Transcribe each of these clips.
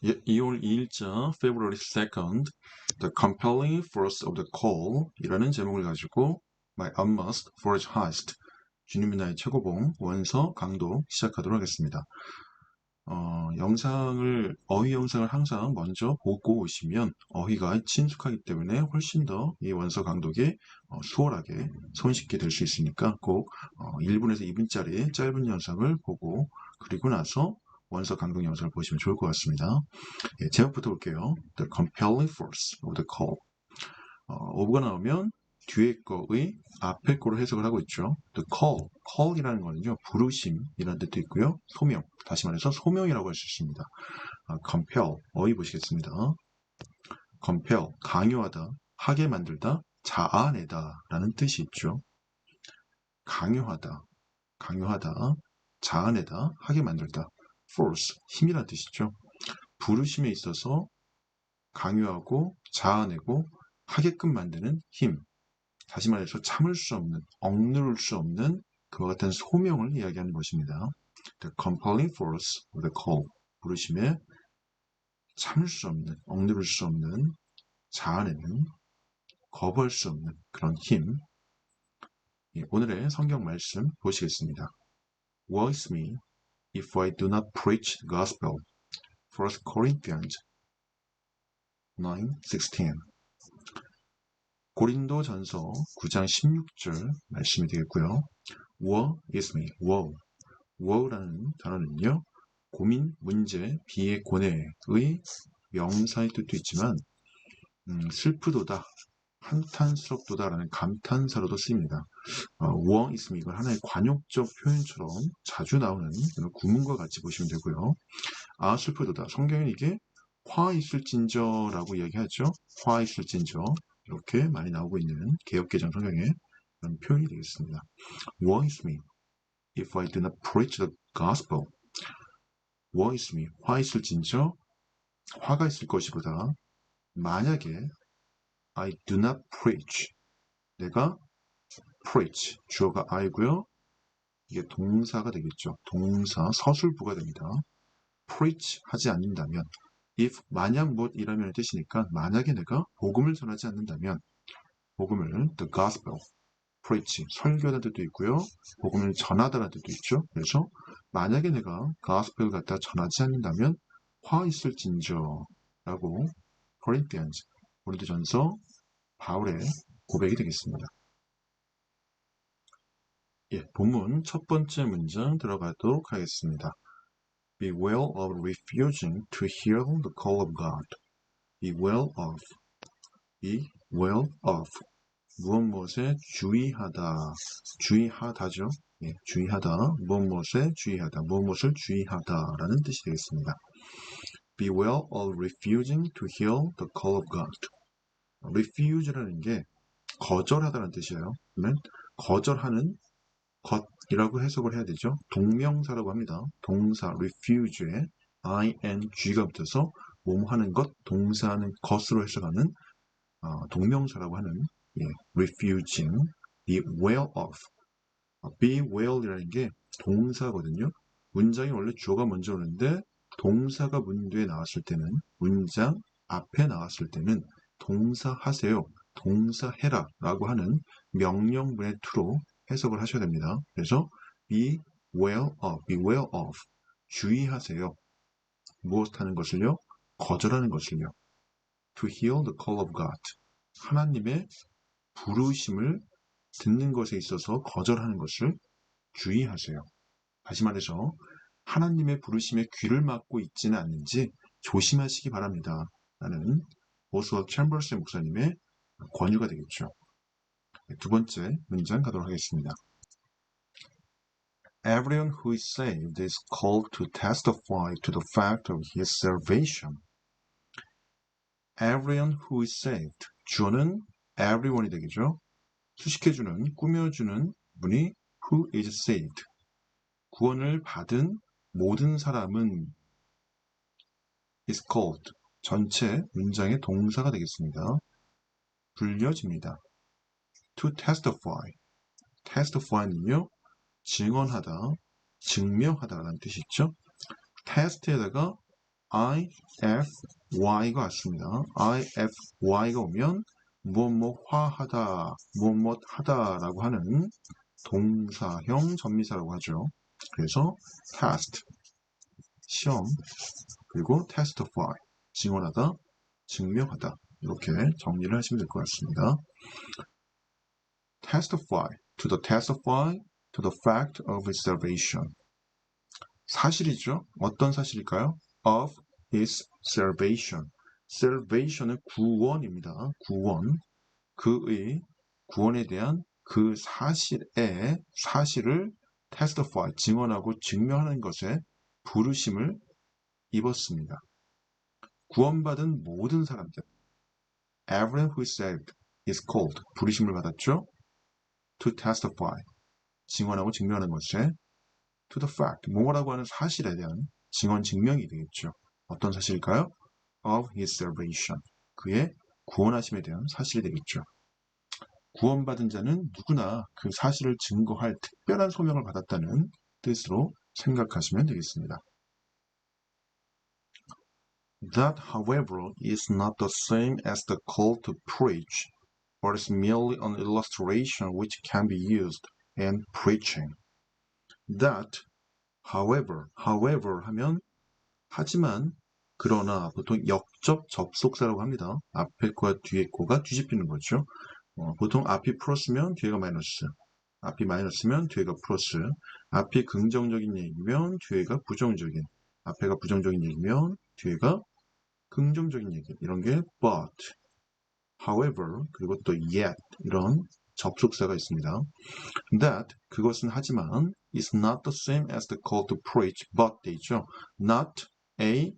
2월 2일자 February 2nd The Compelling Force of the Call 이라는 제목을 가지고 My Utmost Forge Heist 주니민나의 최고봉 원서 강도 시작하도록 하겠습니다. 어휘 영상을 항상 먼저 보고 오시면 어휘가 친숙하기 때문에 훨씬 더 이 원서 강독이 수월하게 손쉽게 될 수 있으니까 꼭 1분에서 2분짜리 짧은 영상을 보고 그리고 나서 원서 강독 영상을 보시면 좋을 것 같습니다. 제목부터 볼게요. The compelling force of the call. of가 나오면 뒤에 거의 앞에 거로 해석을 하고 있죠. The call이라는 거는요, 부르심이라는 뜻도 있고요. 소명, 다시 말해서 소명이라고 할 수 있습니다. compel, 어휘 보시겠습니다. compel, 강요하다, 하게 만들다, 자아내다 라는 뜻이 있죠. 강요하다, 자아내다, 하게 만들다. force, 힘이라는 뜻이죠. 부르심에 있어서 강요하고 자아내고 하게끔 만드는 힘. 다시 말해서 참을 수 없는, 억누를 수 없는 그와 같은 소명을 이야기하는 것입니다. The compelling force of the call. 부르심에 참을 수 없는, 억누를 수 없는, 자아내는, 거부할 수 없는 그런 힘. 오늘의 성경 말씀 보시겠습니다. Woe is me if I do not preach the gospel. 1 Corinthians 9:16. 고린도 전서 9장 16절 말씀이 되겠고요. Woe is me. woe라는 단어는요, 고민, 문제, 비애, 고뇌의 명사의 뜻도 있지만 슬프도다, 한탄스럽도다라는 감탄사로도 쓰입니다. woe is me, 이건 하나의 관용적 표현처럼 자주 나오는 구문과 같이 보시면 되고요. 슬프도다. 성경은 이게 화 있을진저라고 이야기하죠. 화 있을진저. 이렇게 많이 나오고 있는 개역개정 성경의 그런 표현이 되겠습니다. Woe is me if I do not preach the gospel. Woe is me. 화 있을진저, 화가 있을 것이보다 만약에 I do not preach. 내가 preach. 주어가 I고요. 이게 동사가 되겠죠. 동사, 서술부가 됩니다. preach 하지 않는다면 if 만약 무엇이라면 뜻이니까 만약에 내가 복음을 전하지 않는다면 복음을 the gospel preach 설교하다는 뜻도 있고요. 복음을 전하다는 뜻도 있죠. 그래서 만약에 내가 gospel을 갖다 전하지 않는다면 화 있을진저 라고 Corinthians 고린도전서 바울의 고백이 되겠습니다. 본문 첫 번째 문장 들어가도록 하겠습니다. Beware of refusing to hear the call of God. Beware of. 무엇에 주의하다. 주의하다죠. 주의하다. 무엇에 주의하다. 무엇을 주의하다라는 뜻이 되겠습니다. Beware of refusing to hear the call of God. refuse라는 게 거절하다는 뜻이에요. 그러면 거절하는 것이라고 해석을 해야 되죠. 동명사라고 합니다. 동사 refuse에 ing가 붙어서 뭐하는 것, 동사하는 것으로 해석하는 동명사라고 하는 refusing, beware of. beware이라는 게 동사거든요. 문장이 원래 주어가 먼저 오는데 동사가 문뒤에 나왔을 때는, 문장 앞에 나왔을 때는 동사하세요, 동사해라 라고 하는 명령문의 투로 해석을 하셔야 됩니다. 그래서 beware of. 주의하세요. 무엇하는 것을요? 거절하는 것을요. To hear the call of God. 하나님의 부르심을 듣는 것에 있어서 거절하는 것을 주의하세요. 다시 말해서 하나님의 부르심에 귀를 막고 있지는 않는지 조심하시기 바랍니다. 라는 오스월드 챔버스 목사님의 권유가 되겠죠. 두 번째 문장 가도록 하겠습니다. Everyone who is saved is called to testify to the fact of his salvation. Everyone who is saved. 주어는 everyone이 되겠죠. 수식해주는, 꾸며주는 분이 who is saved. 구원을 받은 모든 사람은 is called. 전체 문장의 동사가 되겠습니다. 불려집니다. To testify. testify는요, 증언하다, 증명하다라는 뜻이 있죠. test에다가 ify가 왔습니다. ify가 오면 무엇하다, 무엇하다라고 하는 동사형 전미사라고 하죠. 그래서 test, 시험, 그리고 testify, 증언하다, 증명하다 이렇게 정리를 하시면 될 것 같습니다. testify, testify to the fact of his salvation. 사실이죠. 어떤 사실일까요? of his salvation. salvation은 구원입니다. 구원. 그의 구원에 대한 그 사실을 testify, 증언하고 증명하는 것에 부르심을 입었습니다. 구원받은 모든 사람들, everyone who is saved is called, 부르심을 받았죠. to testify, 증언하고 증명하는 것에 to the fact, 뭐라고 하는 사실에 대한 증언, 증명이 되겠죠. 어떤 사실일까요? of his salvation, 그의 구원하심에 대한 사실이 되겠죠. 구원받은 자는 누구나 그 사실을 증거할 특별한 소명을 받았다는 뜻으로 생각하시면 되겠습니다. That, however, is not the same as the call to preach, but is merely an illustration which can be used in preaching. That, however 하면 하지만, 그러나 보통 역접 접속사라고 합니다. 앞에 거와 뒤에 거가 뒤집히는 거죠. 보통 앞이 플러스면 뒤에가 마이너스, 앞이 마이너스면 뒤에가 플러스, 앞이 긍정적인 얘기면 뒤에가 부정적인, 앞에가 부정적인 얘기면 뒤에가 긍정적인 얘기, 이런 게 but, however, 그리고 또 yet 이런 접속사가 있습니다. That, 그것은 하지만 is not the same as the call to preach, but 돼 있죠. Not A,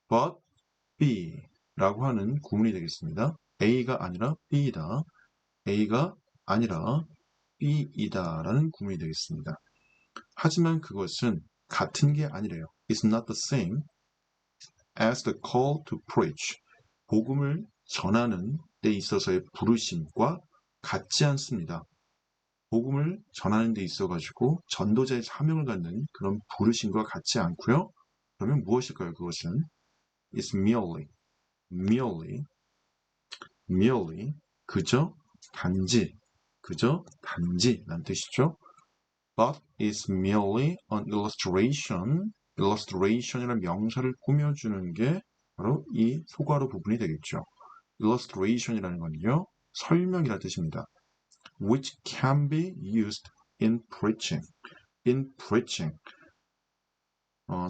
but B 라고 하는 구문이 되겠습니다. A가 아니라 B이다. A가 아니라 B이다 라는 구문이 되겠습니다. 하지만 그것은 같은 게 아니래요. It's not the same as the call to preach. 복음을 전하는 데 있어서의 부르심과 같지 않습니다. 복음을 전하는 데 있어가지고 전도자의 사명을 갖는 그런 부르심과 같지 않고요. 그러면 무엇일까요? 그것은 It's merely, 그저 단지 라는 뜻이죠. But is merely an illustration, illustration이라는 명사를 꾸며주는 게 바로 이 소괄호 부분이 되겠죠. illustration이라는 건요, 설명이라는 뜻입니다. Which can be used in preaching. in preaching.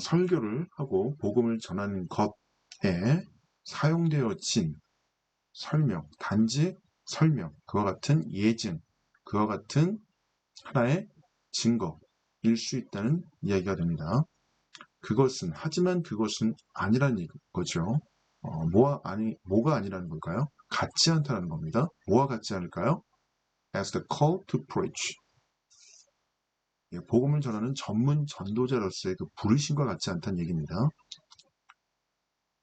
설교를 하고 복음을 전하는 것에 사용되어진 설명, 단지 설명, 그와 같은 예증, 그와 같은 하나의 증거일 수 있다는 이야기가 됩니다. 하지만 그것은 아니라는 거죠. 뭐가 아니라는 걸까요? 같지 않다는 겁니다. 뭐와 같지 않을까요? As the call to preach. 복음을 전하는 전문 전도자로서의 그 부르심과 같지 않다는 얘기입니다.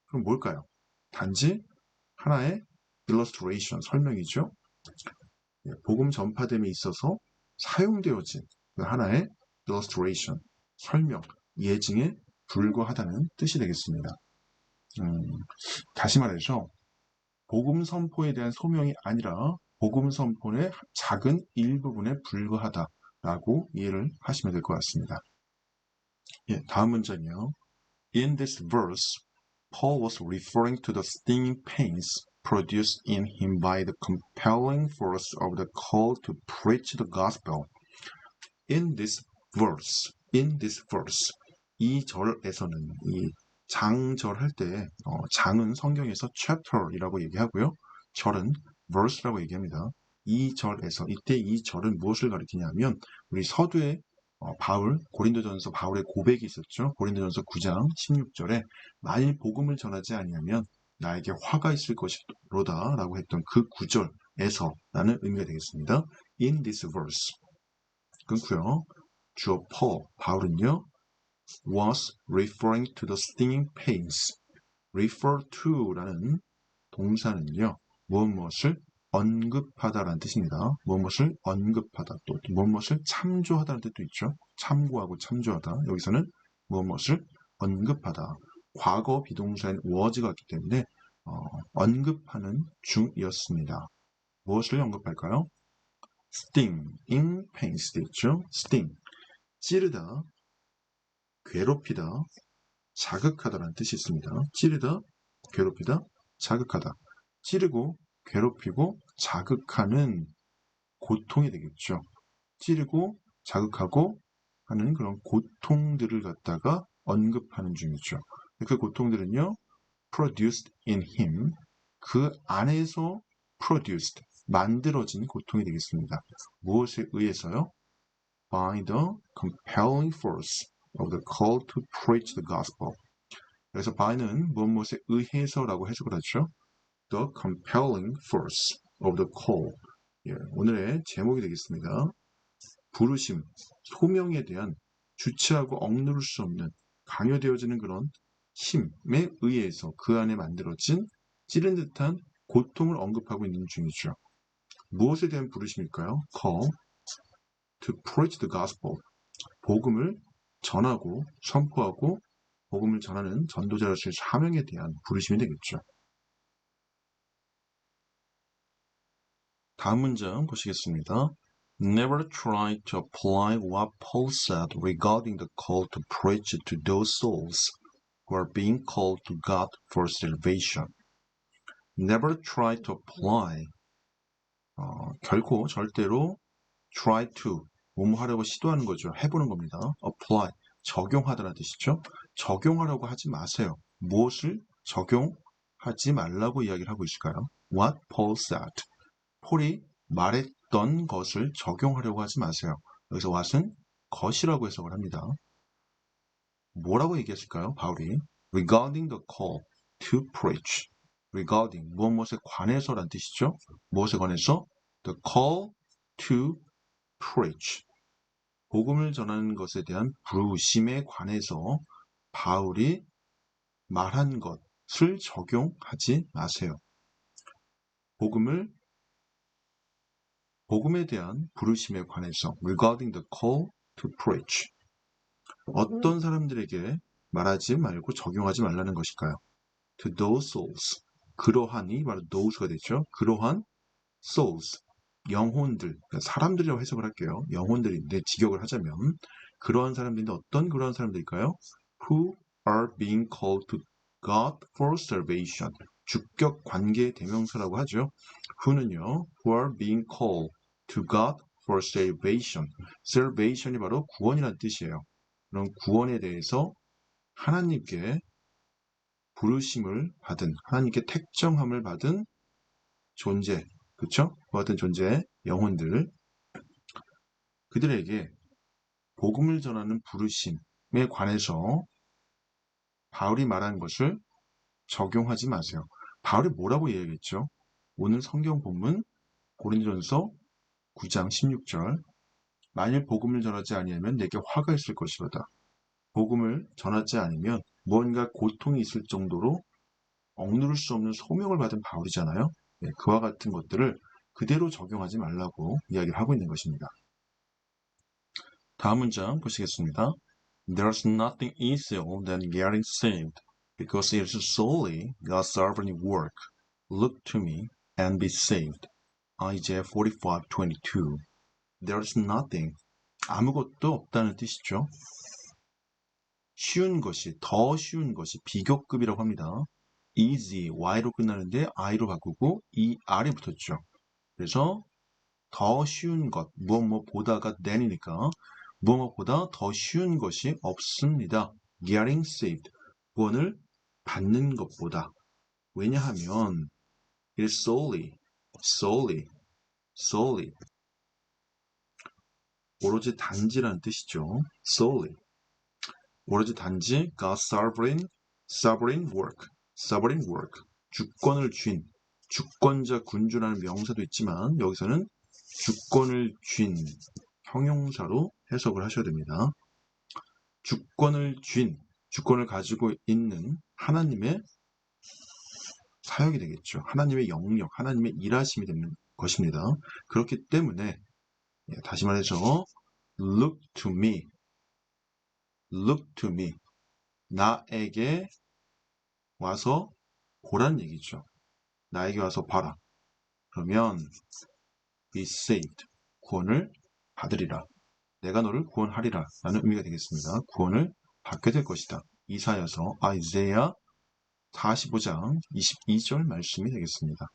그럼 뭘까요? 단지 하나의 illustration, 설명이죠. 복음 전파됨에 있어서 사용되어진 그 하나의 illustration, 설명, 예증에 불과하다는 뜻이 되겠습니다. 다시 말해서 복음 선포에 대한 소명이 아니라 복음 선포의 작은 일부분에 불과하다라고 이해를 하시면 될 것 같습니다. 다음 문장이요. In this verse, Paul was referring to the stinging pains produced in him by the compelling force of the call to preach the gospel. In this verse, 이 절에서는, 이 장절할 때, 장은 성경에서 chapter이라고 얘기하고요. 절은 verse라고 얘기합니다. 이 절에서, 이때 이 절은 무엇을 가리키냐면, 우리 서두에 고린도전서 바울의 고백이 있었죠. 고린도전서 9장 16절에 만일 복음을 전하지 아니하면 나에게 화가 있을 것이로다 라고 했던 그 구절에서라는 의미가 되겠습니다. In this verse. 끊고요. 주어 Paul, 바울은요. was referring to the stinging pains. refer to라는 동사는요. 무엇을 언급하다라는 뜻입니다. 무엇을 언급하다, 또 무엇을 참조하다는 뜻도 있죠. 참고하고 참조하다. 여기서는 무엇을 언급하다, 과거 비동사인 was가 왔기 때문에 언급하는 중이었습니다. 무엇을 언급할까요? stinging pains 있죠? sting, 찌르다, 괴롭히다, 자극하다라는 뜻이 있습니다. 찌르다, 괴롭히다, 자극하다. 찌르고, 괴롭히고, 자극하는 고통이 되겠죠. 찌르고, 자극하고 하는 그런 고통들을 갖다가 언급하는 중이죠. 그 고통들은요, produced in him, 그 안에서 produced, 만들어진 고통이 되겠습니다. 무엇에 의해서요? By the compelling force of the call to preach the gospel. 그래서 by는 무엇에 의해서라고 해석을 하죠. The compelling force of the call. 예, 오늘의 제목이 되겠습니다. 부르심, 소명에 대한 주체하고 억누를 수 없는 강요되어지는 그런 힘에 의해서 그 안에 만들어진 찌른 듯한 고통을 언급하고 있는 중이죠. 무엇에 대한 부르심일까요? Call to preach the gospel. 복음을 전하고 선포하고 복음을 전하는 전도자로서의 사명에 대한 부르심이 되겠죠. 다음 문장 보시겠습니다. Never try to apply what Paul said regarding the call to preach to those souls who are being called to God for salvation. Never try to apply. 결코 절대로 try to 뭐뭐 하려고 시도하는 거죠. 해보는 겁니다. apply 적용하다라는 뜻이죠. 적용하려고 하지 마세요. 무엇을 적용하지 말라고 이야기를 하고 있을까요? What Paul said. 폴이 말했던 것을 적용하려고 하지 마세요. 여기서 what은 것이라고 해석을 합니다. 뭐라고 얘기했을까요? 바울이 regarding the call to preach. regarding 무엇에 관해서란 뜻이죠. 무엇에 관해서? the call to preach. 복음을 전하는 것에 대한 부르심에 관해서 바울이 말한 것을 적용하지 마세요. 복음에 대한 부르심에 관해서 regarding the call to preach. 어떤 사람들에게 말하지 말고 적용하지 말라는 것일까요? To those souls. 그러한이 바로 those가 되죠. 그러한 souls. 영혼들, 사람들이라고 해석을 할게요. 영혼들인데 직역을 하자면 그러한 사람들인데 어떤 그러한 사람들일까요? Who are being called to God for salvation. 주격 관계 대명사라고 하죠. who는요, who are being called to God for salvation. salvation이 바로 구원이라는 뜻이에요. 그런 구원에 대해서 하나님께 부르심을 받은, 하나님께 택정함을 받은 존재, 그렇죠? 그 같은 존재의 영혼들, 그들에게 복음을 전하는 부르심에 관해서 바울이 말한 것을 적용하지 마세요. 바울이 뭐라고 이야기했죠? 오늘 성경 본문 고린도전서 9장 16절. 만일 복음을 전하지 아니하면 내게 화가 있을 것이로다. 복음을 전하지 않으면 무언가 고통이 있을 정도로 억누를 수 없는 소명을 받은 바울이잖아요. 네, 그와 같은 것들을 그대로 적용하지 말라고 이야기를 하고 있는 것입니다. 다음 문장 보시겠습니다. There's nothing easier than getting saved, because it is solely God's sovereign work. Look to me and be saved. Isaiah 45:22. There's nothing. 아무것도 없다는 뜻이죠. 쉬운 것이, 더 쉬운 것이 비교급이라고 합니다. easy, y로 끝나는데 i로 바꾸고 er이 붙었죠. 그래서 더 쉬운 것, 무엇보다가 than이니까 무엇보다 더 쉬운 것이 없습니다. getting saved, 구원을 받는 것보다. 왜냐하면 it is solely 오로지 단지라는 뜻이죠. solely 오로지 단지 God's sovereign work 주권을 쥔 주권자 군주라는 명사도 있지만 여기서는 주권을 쥔 형용사로 해석을 하셔야 됩니다. 주권을 쥔 주권을 가지고 있는 하나님의 사역이 되겠죠. 하나님의 영역, 하나님의 일하심이 되는 것입니다. 그렇기 때문에 다시 말해서 look to me 나에게 와서 보라는 얘기죠. 나에게 와서 봐라. 그러면 be saved. 구원을 받으리라. 내가 너를 구원하리라. 라는 의미가 되겠습니다. 구원을 받게 될 것이다. 이사야서 아이자야 45장 22절 말씀이 되겠습니다.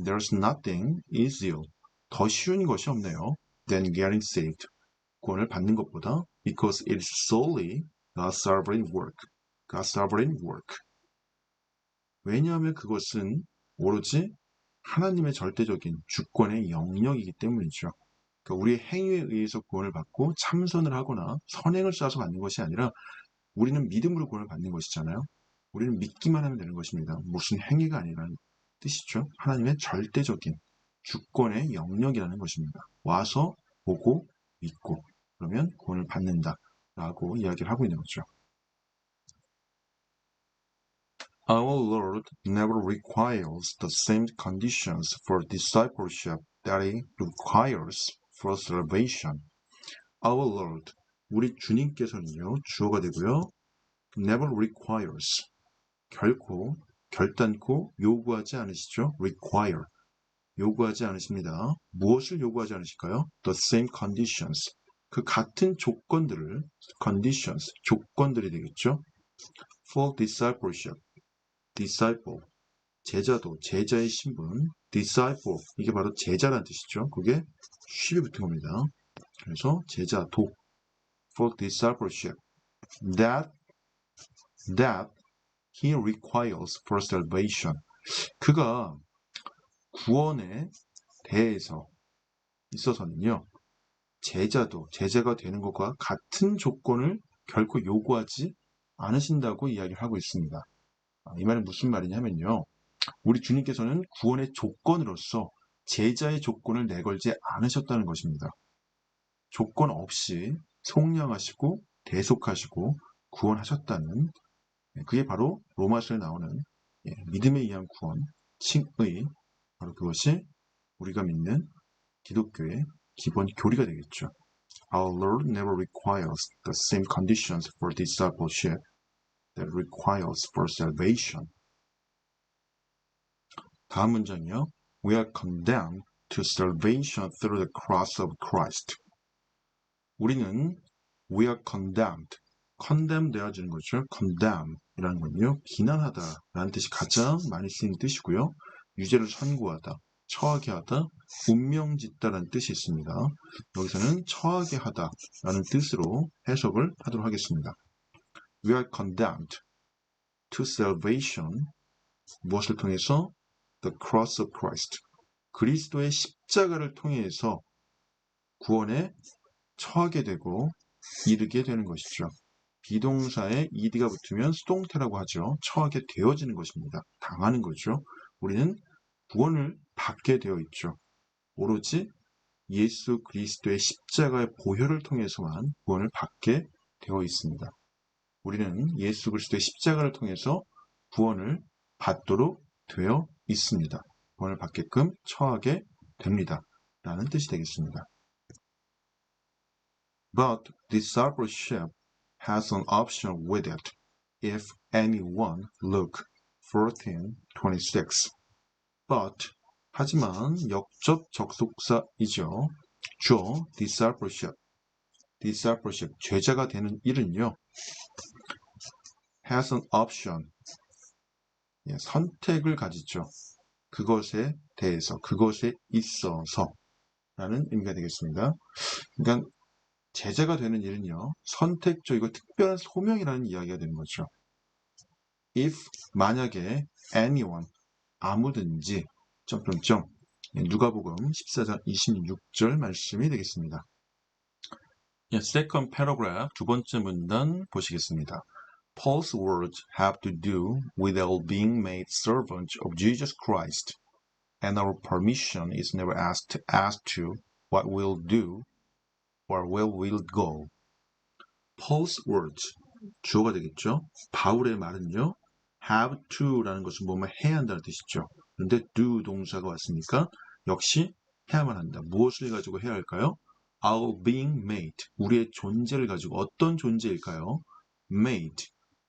There's nothing easier. 더 쉬운 것이 없네요. than getting saved. 구원을 받는 것보다 because it is solely God's sovereign work. God's sovereign work. 왜냐하면 그것은 오로지 하나님의 절대적인 주권의 영역이기 때문이죠. 그러니까 우리의 행위에 의해서 구원을 받고 참선을 하거나 선행을 쌓아서 받는 것이 아니라 우리는 믿음으로 구원을 받는 것이잖아요. 우리는 믿기만 하면 되는 것입니다. 무슨 행위가 아니라는 뜻이죠. 하나님의 절대적인 주권의 영역이라는 것입니다. 와서 보고 믿고 그러면 구원을 받는다라고 이야기를 하고 있는 거죠. Our Lord never requires the same conditions for discipleship that He requires for salvation. Our Lord, 우리 주님께서는요, 주어가 되고요. never requires, 결코, 결단코 요구하지 않으시죠. require, 요구하지 않으십니다. 무엇을 요구하지 않으실까요? the same conditions, 그 같은 조건들을, conditions, 조건들이 되겠죠. for discipleship, disciple, 제자도, 제자의 신분, disciple, 이게 바로 제자란 뜻이죠. 그게 쉽이 붙은 겁니다. 그래서 제자도, for discipleship, that he requires for salvation. 그가 구원에 대해서 있어서는요, 제자도, 제자가 되는 것과 같은 조건을 결코 요구하지 않으신다고 이야기를 하고 있습니다. 이 말은 무슨 말이냐면요, 우리 주님께서는 구원의 조건으로서 제자의 조건을 내걸지 않으셨다는 것입니다. 조건 없이 속량하시고 대속하시고 구원하셨다는, 그게 바로 로마서에 나오는 믿음에 의한 구원, 칭의, 바로 그것이 우리가 믿는 기독교의 기본 교리가 되겠죠. Our Lord never requires the same conditions for discipleship that requires for salvation. 다음 문장이요. We are condemned to salvation through the cross of Christ. 우리는 we are condemned, condemn 되어지는 거죠. condemn이라는 건요, 비난하다라는 뜻이 가장 많이 쓰이는 뜻이고요. 유죄를 선고하다, 처하게 하다, 운명짓다라는 뜻이 있습니다. 여기서는 처하게 하다라는 뜻으로 해석을 하도록 하겠습니다. We are condemned to salvation, 무엇을 통해서? The cross of Christ, 그리스도의 십자가를 통해서 구원에 처하게 되고 이르게 되는 것이죠. 비동사에 ed가 붙으면 수동태라고 하죠. 처하게 되어지는 것입니다. 당하는 거죠. 우리는 구원을 받게 되어 있죠. 오로지 예수 그리스도의 십자가의 보혈을 통해서만 구원을 받게 되어 있습니다. 우리는 예수 그리스도의 십자가를 통해서 구원을 받도록 되어 있습니다. 구원을 받게끔 처하게 됩니다. 라는 뜻이 되겠습니다. But discipleship has an option with it. If anyone look 14:26. But 하지만 역접 접속사이죠. 주어 discipleship, 제자가 되는 일은요, has an option, 선택을 가지죠. 그것에 대해서, 그것에 있어서 라는 의미가 되겠습니다. 그러니까 제자가 되는 일은요, 선택적이고 특별한 소명이라는 이야기가 되는 거죠. If, 만약에 anyone, 아무든지, 점점점, 누가복음 14장 26절 말씀이 되겠습니다. Second paragraph, 두 번째 문단 보시겠습니다. Paul's words have to do with our being made servants of Jesus Christ, and our permission is never asked as to what we'll do or where we'll go. Paul's words, 주어가 되겠죠. 바울의 말은요, have to라는 것은 뭐뭐 해야 한다는 뜻이죠. 그런데 do 동사가 왔으니까 역시 해야만 한다. 무엇을 가지고 해야 할까요? Our being made, 우리의 존재를 가지고, 어떤 존재일까요? Made,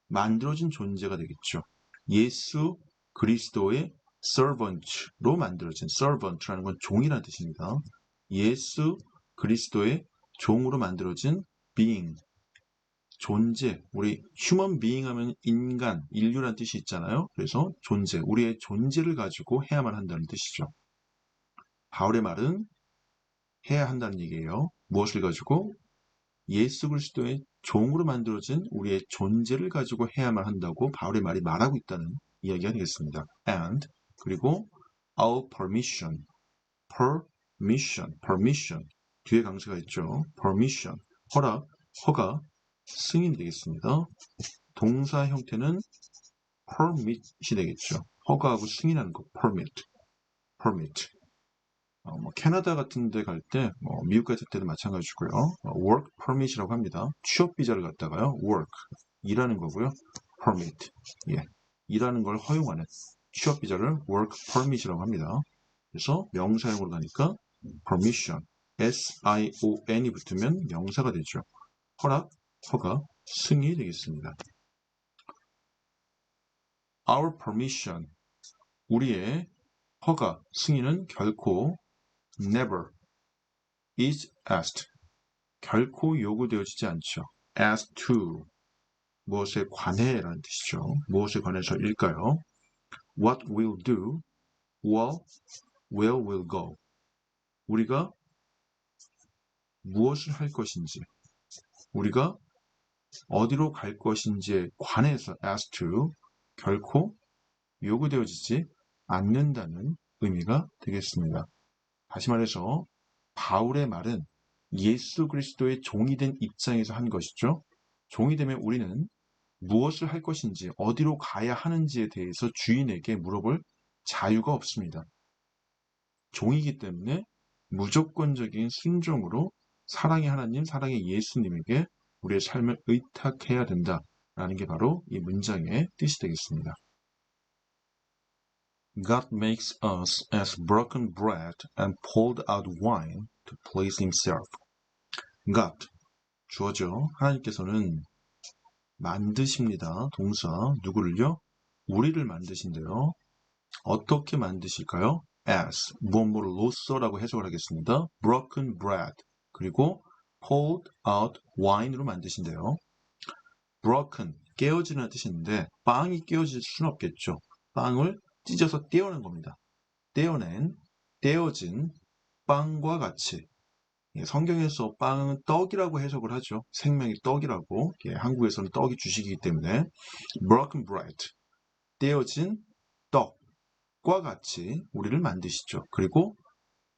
만들어진 존재가 되겠죠. 예수 그리스도의 servant로 만들어진 servant라는 건 종이라는 뜻입니다. 예수 그리스도의 종으로 만들어진 being, 존재, 우리 human being 하면 인간, 인류라는 뜻이 있잖아요. 그래서 존재, 우리의 존재를 가지고 해야만 한다는 뜻이죠. 바울의 말은 해야 한다는 얘기예요. 무엇을 가지고? 예수 그리스도의 종으로 만들어진 우리의 존재를 가지고 해야만 한다고 바울의 말이 말하고 있다는 이야기가 되겠습니다. And 그리고 our permission, permission 뒤에 강세가 있죠. permission, 허락, 허가, 승인이 되겠습니다. 동사 형태는 permit이 되겠죠. 허가하고 승인하는 거, permit. 캐나다 같은 데 갈 때, 미국 같은 때도 마찬가지고요. work permit이라고 합니다. 취업 비자를 갖다가요. work, 일하는 거고요. permit, 예, 일하는 걸 허용하는 취업 비자를 work permit이라고 합니다. 그래서 명사형으로 가니까 permission, S-I-O-N이 붙으면 명사가 되죠. 허락, 허가, 승인이 되겠습니다. Our permission, 우리의 허가, 승인은 결코 never is asked, 결코 요구되어지지 않죠. as to, 무엇에 관해라는 뜻이죠. 무엇에 관해서일까요? What will do, or where will go. 우리가 무엇을 할 것인지, 우리가 어디로 갈 것인지에 관해서 as to, 결코 요구되어지지 않는다는 의미가 되겠습니다. 다시 말해서 바울의 말은 예수 그리스도의 종이 된 입장에서 한 것이죠. 종이 되면 우리는 무엇을 할 것인지, 어디로 가야 하는지에 대해서 주인에게 물어볼 자유가 없습니다. 종이기 때문에 무조건적인 순종으로 사랑의 하나님, 사랑의 예수님에게 우리의 삶을 의탁해야 된다라는 게 바로 이 문장의 뜻이 되겠습니다. God makes us as broken bread and poured out wine to please himself. God, 주어죠. 하나님께서는 만드십니다. 동사, 누구를요? 우리를 만드신대요. 어떻게 만드실까요? as, 무엇로서라고 해석을 하겠습니다. broken bread, 그리고 poured out wine으로 만드신대요. broken, 깨어지는 뜻인데 빵이 깨어질 수는 없겠죠. 빵을 찢어서 떼어낸 겁니다. 떼어진 빵과 같이, 성경에서 빵은 떡이라고 해석을 하죠. 생명의 떡이라고. 한국에서는 떡이 주식이기 때문에 broken bread, 떼어진 떡과 같이 우리를 만드시죠. 그리고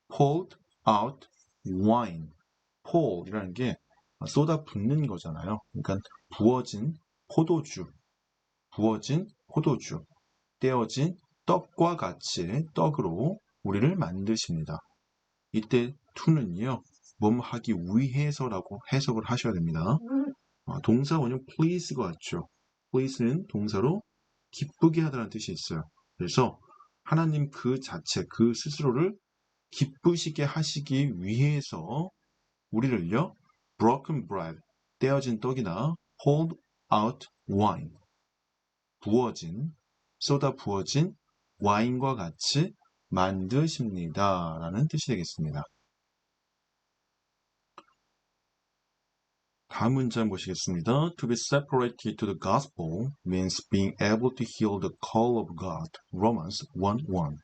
poured out wine, pour이라는 게 쏟아 붓는 거잖아요. 그러니까 부어진 포도주, 떼어진 떡과 같이 떡으로 우리를 만드십니다. 이때 to는요, 뭐하기 위해서라고 해석을 하셔야 됩니다. 동사 원형 please가 왔죠. please는 동사로 기쁘게 하다는 뜻이 있어요. 그래서 하나님 그 자체, 그 스스로를 기쁘시게 하시기 위해서 우리를요, broken bread, 떼어진 떡이나 poured out wine, 쏟아 부어진 와인과 같이 만드십니다. 라는 뜻이 되겠습니다. 다음 문장 보시겠습니다. To be separated to the gospel means being able to hear the call of God. Romans 1:1.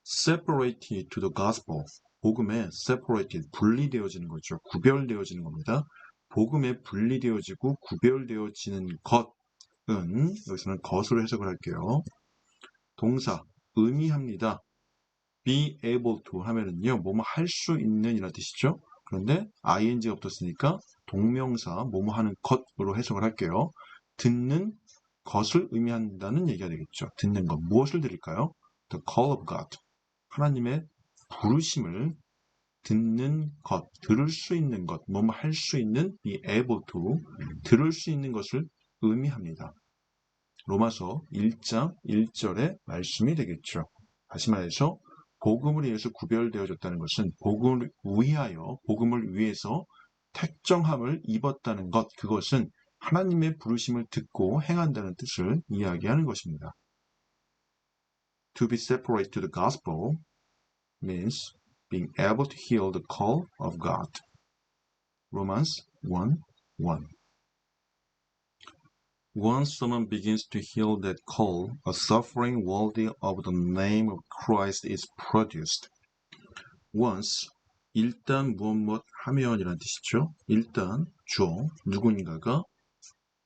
Separated to the gospel. 복음에 separated, 분리되어지는 거죠. 구별되어지는 겁니다. 복음에 분리되어지고 구별되어지는 것은, 여기서는 것으로 해석을 할게요. 동사, 의미합니다. be able to 하면은요, 뭐뭐 할 수 있는 이라는 뜻이죠. 그런데 ing가 붙었으니까 동명사, 뭐뭐 하는 것으로 해석을 할게요. 듣는 것을 의미한다는 얘기가 되겠죠. 듣는 것, 무엇을 들을까요? The call of God. 하나님의 부르심을 듣는 것, 들을 수 있는 것, 뭐뭐 할 수 있는 be able to, 들을 수 있는 것을 의미합니다. 로마서 1장 1절의 말씀이 되겠죠. 다시 말해서 복음을 위해서 구별되어졌다는 것은 복음을 위해서 택정함을 입었다는 것, 그것은 하나님의 부르심을 듣고 행한다는 뜻을 이야기하는 것입니다. To be separate to the gospel means being able to hear the call of God. Romans 1:1. Once someone begins to hear that call, a suffering worthy of the name of Christ is produced. Once, 일단 무엇 하면이라는 뜻이죠. 일단 누군가가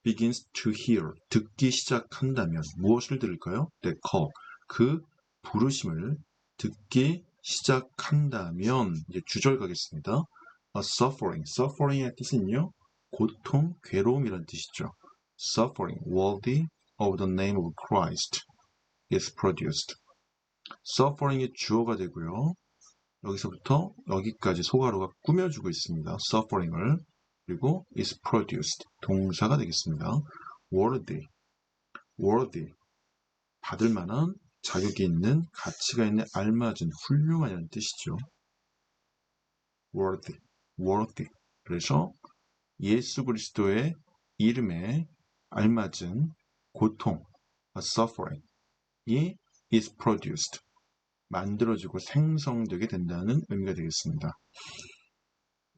begins to hear, 듣기 시작한다면 무엇을 들을까요? That call, 그 부르심을 듣기 시작한다면 이제 주절 가겠습니다. A suffering의 뜻은요. 고통, 괴로움이라는 뜻이죠. Suffering worthy of the name of Christ is produced. suffering이 주어가 되고요. 여기서부터 여기까지 소가로가 꾸며주고 있습니다. suffering을. 그리고 is produced. 동사가 되겠습니다. worthy. 받을 만한 자격이 있는, 가치가 있는, 알맞은, 훌륭한이라는 뜻이죠. worthy. 그래서 예수 그리스도의 이름에 알맞은 고통, suffering이 is produced. 만들어지고 생성되게 된다는 의미가 되겠습니다.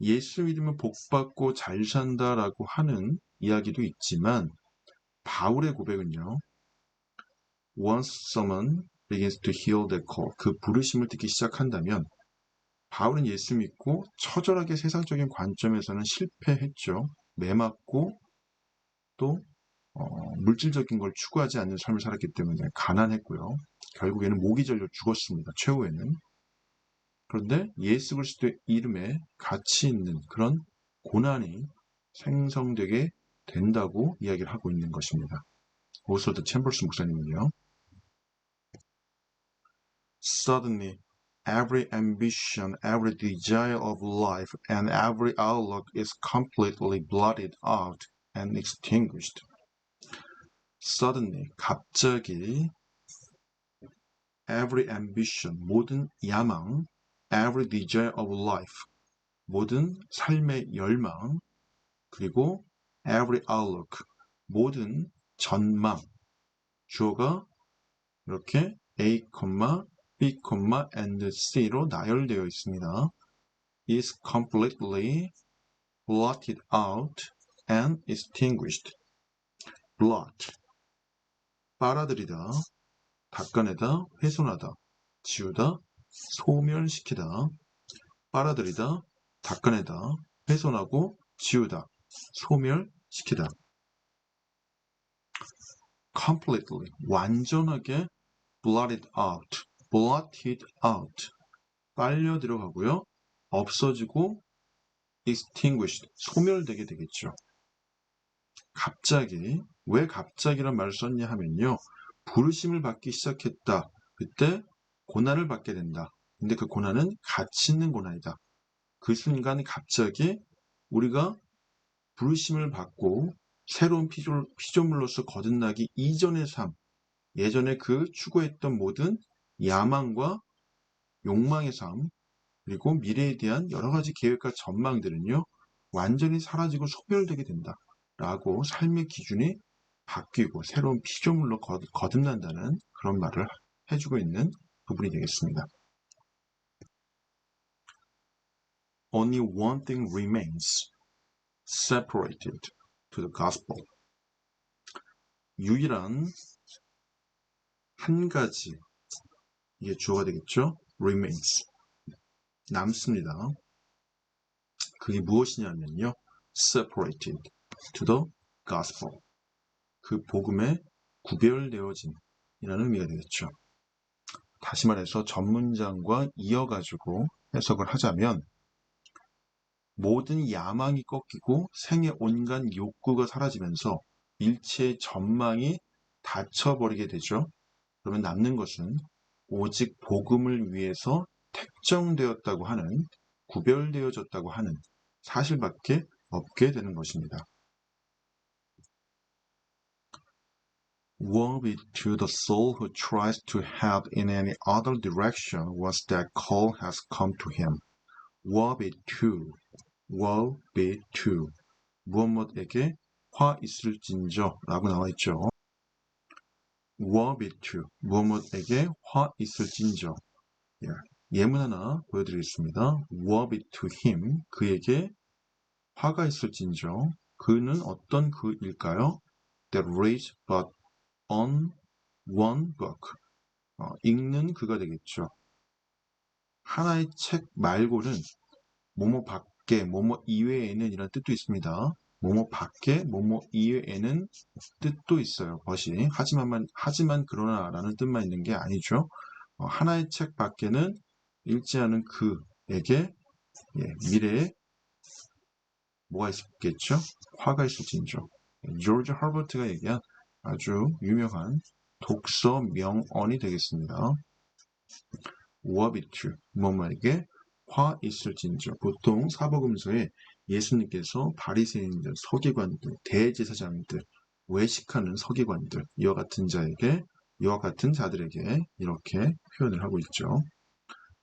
예수 믿으면 복받고 잘 산다라고 하는 이야기도 있지만 바울의 고백은요. Once someone begins to hear the call, 그 부르심을 듣기 시작한다면 바울은 예수 믿고 처절하게 세상적인 관점에서는 실패했죠. 매맞고 또 물질적인 걸 추구하지 않는 삶을 살았기 때문에 가난했고요. 결국에는 목이 절려 죽었습니다. 최후에는. 그런데 예수 그리스도의 이름에 가치 있는 그런 고난이 생성되게 된다고 이야기를 하고 있는 것입니다. 오스워드 챔버스 목사님은요. Suddenly, every ambition, every desire of life, and every outlook is completely blotted out and extinguished. Suddenly, 갑자기 every ambition, 모든 야망, every desire of life, 모든 삶의 열망, 그리고 every outlook, 모든 전망, 주어가 이렇게 A, B, and C로 나열되어 있습니다. is completely blotted out and extinguished. blot, 빨아들이다, 닦아내다, 훼손하다, 지우다, 소멸시키다, 빨아들이다, 닦아내다, 훼손하고 지우다, 소멸시키다. completely, 완전하게 blotted out, 빨려 들어가고요. 없어지고 extinguished, 소멸되게 되겠죠. 갑자기, 왜 갑자기란 말을 썼냐 하면요. 부르심을 받기 시작했다. 그때 고난을 받게 된다. 근데 그 고난은 가치 있는 고난이다. 그 순간 갑자기 우리가 부르심을 받고 새로운 피조물로서 거듭나기 이전의 삶, 예전에 그 추구했던 모든 야망과 욕망의 삶, 그리고 미래에 대한 여러 가지 계획과 전망들은요. 완전히 사라지고 소멸되게 된다. 라고 삶의 기준이 바뀌고 새로운 피조물로 거듭난다는 그런 말을 해주고 있는 부분이 되겠습니다. Only one thing remains, separated to the gospel. 유일한 한 가지, 이게 주어가 되겠죠? remains, 남습니다. 그게 무엇이냐면요. separated to the gospel. 그 복음에 구별되어진 이라는 의미가 되겠죠. 다시 말해서 전문장과 이어가지고 해석을 하자면 모든 야망이 꺾이고 생의 온갖 욕구가 사라지면서 일체의 전망이 닫혀버리게 되죠. 그러면 남는 것은 오직 복음을 위해서 택정되었다고 하는, 구별되어졌다고 하는 사실밖에 없게 되는 것입니다. Woe be to the soul who tries to head in any other direction once that call has come to him. Woe be to, 무엇에게 화 있을진저 라고 나와 있죠. 워비투 무엇에게 화 있을진저. 예문 하나 보여드리겠습니다. 워비 to him 그에게 화가 있을진저. 그는 어떤 그일까요? That reads but on one book. 읽는 그가 되겠죠. 하나의 책 말고는 뭐뭐 밖에 뭐뭐 이외에는 이런 뜻도 있습니다. 뭐뭐 밖에 뭐뭐 이외에는 뜻도 있어요. 것이 하지만 그러나 라는 뜻만 있는 게 아니죠. 하나의 책 밖에는 읽지 않은 그에게 미래에 뭐가 있겠죠? 화가 있을진저. 조지 허버트가 얘기한 아주 유명한 독서 명언이 되겠습니다. 워비투 뭐뭐에게 화 있을진저. 보통 사복음서에 예수님께서 바리새인들, 서기관들, 대제사장들, 외식하는 서기관들, 이와 같은 자들에게 이렇게 표현을 하고 있죠.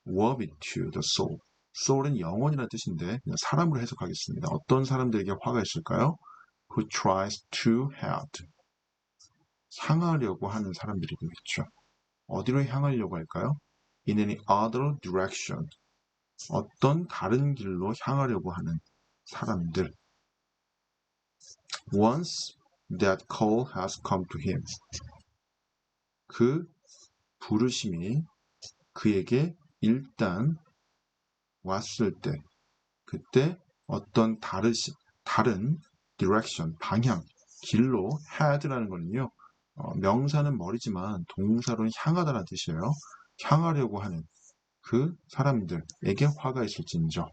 워비투 the soul. soul은 영혼이라는 뜻인데 그냥 사람으로 해석하겠습니다. 어떤 사람들에게 화가 있을까요? Who tries to head. 향하려고 하는 사람들이겠죠. 어디로 향하려고 할까요? In any other direction. 어떤 다른 길로 향하려고 하는 사람들. Once that call has come to him. 그 부르심이 그에게 일단 왔을 때, 그때 어떤 다른 direction, 방향, 길로 head라는 거는요, 명사는 머리지만 동사로는 향하다는 뜻이에요. 향하려고 하는 그 사람들에게 화가 있을진저.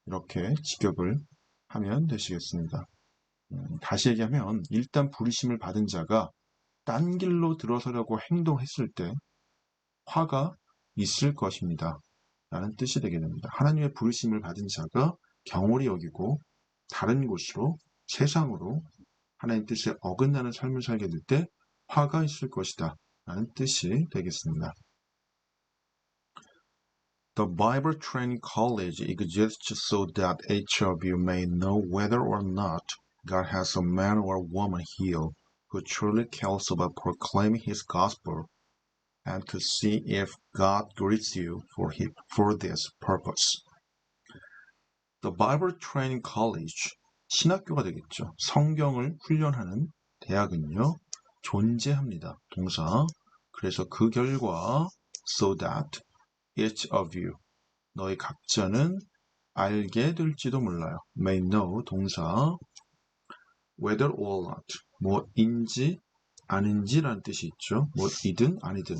이렇게 직역을 하면 되시겠습니다. 다시 얘기하면 일단 부르심을 받은 자가 딴 길로 들어서려고 행동했을 때 화가 있을 것입니다. 라는 뜻이 되게 됩니다. 하나님의 부르심을 받은 자가 경홀히 여기고 다른 곳으로 세상으로 하나님 뜻에 어긋나는 삶을 살게 될 때 화가 있을 것이다. 라는 뜻이 되겠습니다. The Bible Training College exists so that each of you may know whether or not God has a man or woman healed who truly cares about proclaiming His gospel, and to see if God greets you for this purpose. The Bible Training College, 신학교가 되겠죠. 성경을 훈련하는 대학은요, 존재합니다. 동사. 그래서 그 결과 so that each of you, 너희 각자는 알게 될지도 몰라요. may know, 동사. whether or not, 뭐인지 아닌지라는 뜻이 있죠. 뭐이든 아니든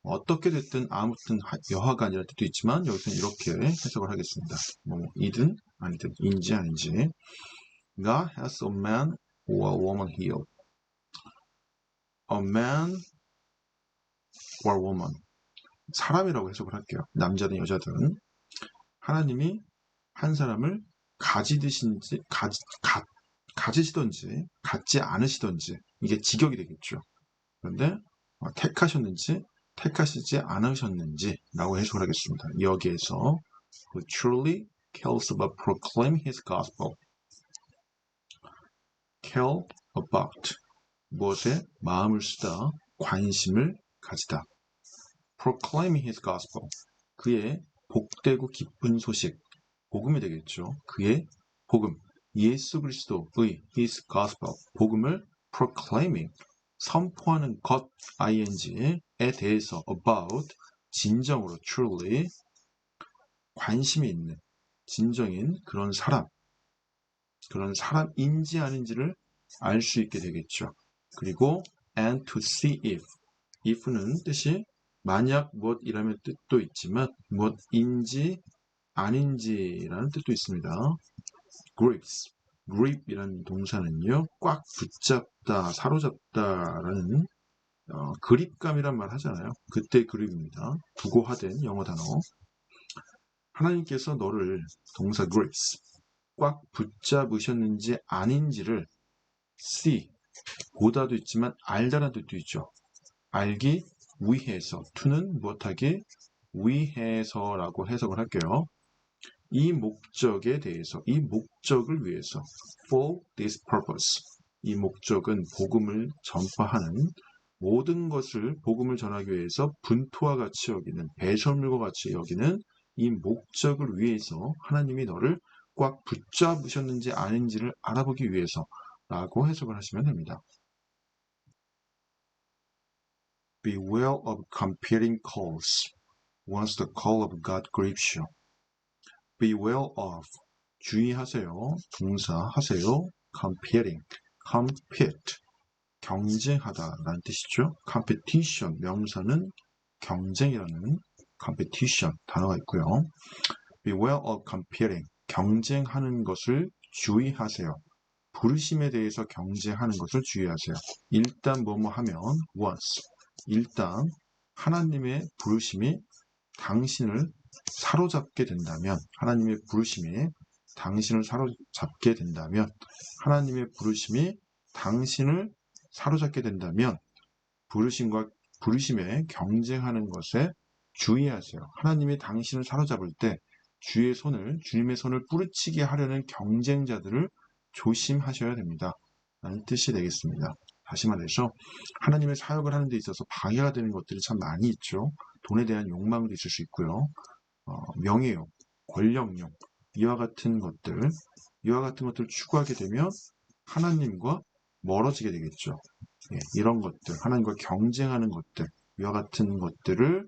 어떻게 됐든 아무튼 여하간이라는 뜻도 있지만 여기서는 이렇게 해석을 하겠습니다. 뭐이든 아니든 인지 아닌지. God has a man or a woman healed. A man or woman. 사람이라고 해석을 할게요. 남자든 여자든. 하나님이 한 사람을 가지시던지 갖지 않으시던지 이게 직역이 되겠죠. 그런데 택하셨는지 택하시지 않으셨는지 라고 해석을 하겠습니다. 여기에서 who truly cares about proclaiming his gospel. care about 무엇에 마음을 쓰다 관심을 가지다. proclaiming his gospel 그의 복되고 기쁜 소식 복음이 되겠죠. 그의 복음 예수 그리스도의 his gospel 복음을 proclaiming 선포하는 것 ing에 대해서 about 진정으로 truly 관심이 있는 진정인 그런 사람인지 아닌지를 알 수 있게 되겠죠. 그리고 and to see if는 뜻이 만약 무엇이라는 뜻도 있지만 무엇인지 아닌지라는 뜻도 있습니다. grip이라는 동사는요. 꽉 붙잡다, 사로잡다라는 그립감이란 말 하잖아요. 그때 그립입니다. 부고화된 영어 단어. 하나님께서 너를 동사 grips 꽉 붙잡으셨는지 아닌지를 see 보다도 있지만 알다라는 뜻도 있죠. 알기 위해서 to는 무엇하기 위해서라고 해석을 할게요. 이 목적에 대해서, 이 목적을 위해서, for this purpose. 이 목적은 복음을 전파하는 모든 것을 복음을 전하기 위해서 분토와 같이 여기는, 배설물과 같이 여기는 이 목적을 위해서 하나님이 너를 꽉 붙잡으셨는지 아닌지를 알아보기 위해서 라고 해석을 하시면 됩니다. Beware of competing calls once the call of God grips you. Beware of, 주의하세요. 동사 하세요. competing, compete, 경쟁하다라는 뜻이죠. competition, 명사는 경쟁이라는 competition 단어가 있고요. Beware of competing, 경쟁하는 것을 주의하세요. 부르심에 대해서 경쟁하는 것을 주의하세요. 일단 뭐뭐 하면 once, 일단 하나님의 부르심이 당신을 사로잡게 된다면, 하나님의 부르심이 당신을 사로잡게 된다면, 하나님의 부르심이 당신을 사로잡게 된다면 부르심에 경쟁하는 것에 주의하세요. 하나님이 당신을 사로잡을 때 주님의 손을 뿌리치게 하려는 경쟁자들을 조심하셔야 됩니다. 라는 뜻이 되겠습니다. 다시 말해서 하나님의 사역을 하는 데 있어서 방해가 되는 것들이 참 많이 있죠. 돈에 대한 욕망도 있을 수 있고요. 명예욕, 권력욕, 이와 같은 것들 추구하게 되면 하나님과 멀어지게 되겠죠. 이런 것들, 하나님과 경쟁하는 것들, 이와 같은 것들을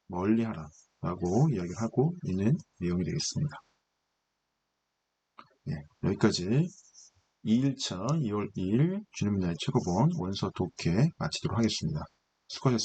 멀리하라라고 이야기를 하고 있는 내용이 되겠습니다. 여기까지 2일차 2월 2일 주님의 나의 최고본 원서 독해 마치도록 하겠습니다. 수고하셨습니다.